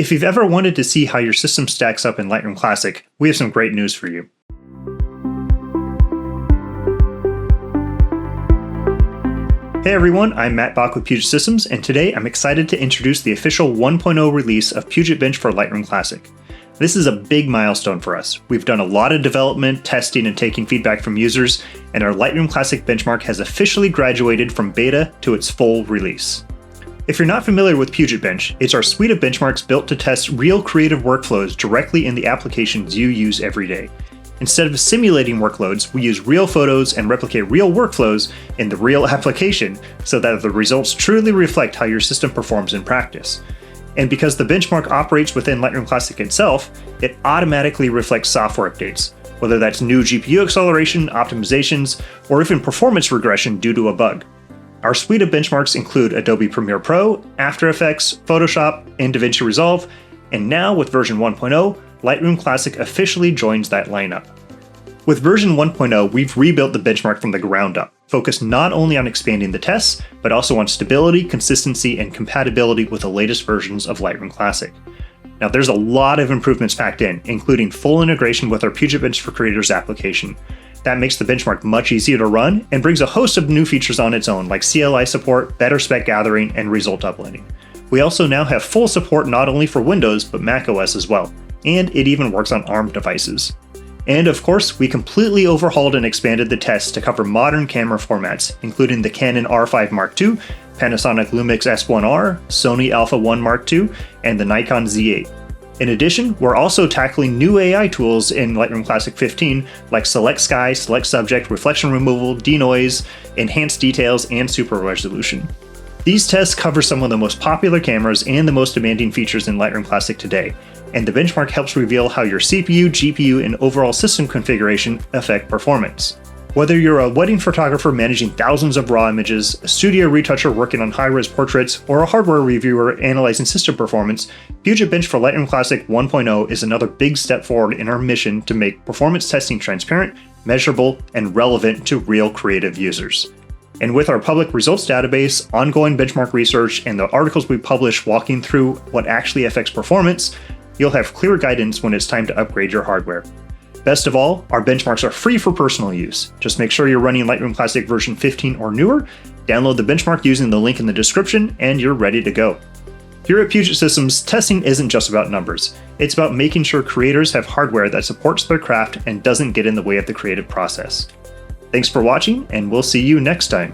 If you've ever wanted to see how your system stacks up in Lightroom Classic, we have some great news for you. Hey everyone, I'm Matt Bach with Puget Systems, and today I'm excited to introduce the official 1.0 release of Puget Bench for Lightroom Classic. This is a big milestone for us. We've done a lot of development, testing, and taking feedback from users, and our Lightroom Classic benchmark has officially graduated from beta to its full release. If you're not familiar with Puget Bench, it's our suite of benchmarks built to test real creative workflows directly in the applications you use every day. Instead of simulating workloads, we use real photos and replicate real workflows in the real application so that the results truly reflect how your system performs in practice. And because the benchmark operates within Lightroom Classic itself, it automatically reflects software updates, whether that's new GPU acceleration, optimizations, or even performance regression due to a bug. Our suite of benchmarks include Adobe Premiere Pro, After Effects, Photoshop, and DaVinci Resolve, and now with version 1.0, Lightroom Classic officially joins that lineup. With version 1.0, we've rebuilt the benchmark from the ground up, focused not only on expanding the tests, but also on stability, consistency, and compatibility with the latest versions of Lightroom Classic. Now there's a lot of improvements packed in, including full integration with our Puget Bench for Creators application. That makes the benchmark much easier to run and brings a host of new features on its own, like CLI support, better spec gathering, and result uploading. We also now have full support not only for Windows, but macOS as well, and it even works on ARM devices. And of course, we completely overhauled and expanded the tests to cover modern camera formats, including the Canon R5 Mark II, Panasonic Lumix S1R, Sony Alpha 1 Mark II, and the Nikon Z8. In addition, we're also tackling new AI tools in Lightroom Classic 15, like Select Sky, Select Subject, Reflection Removal, Denoise, Enhanced Details, and Super Resolution. These tests cover some of the most popular cameras and the most demanding features in Lightroom Classic today, and the benchmark helps reveal how your CPU, GPU, and overall system configuration affect performance. Whether you're a wedding photographer managing thousands of raw images, a studio retoucher working on high-res portraits, or a hardware reviewer analyzing system performance, Puget Bench for Lightroom Classic 1.0 is another big step forward in our mission to make performance testing transparent, measurable, and relevant to real creative users. And with our public results database, ongoing benchmark research, and the articles we publish walking through what actually affects performance, you'll have clear guidance when it's time to upgrade your hardware. Best of all, our benchmarks are free for personal use. Just make sure you're running Lightroom Classic version 15 or newer, download the benchmark using the link in the description, and you're ready to go. Here at Puget Systems, testing isn't just about numbers. It's about making sure creators have hardware that supports their craft and doesn't get in the way of the creative process. Thanks for watching, and we'll see you next time.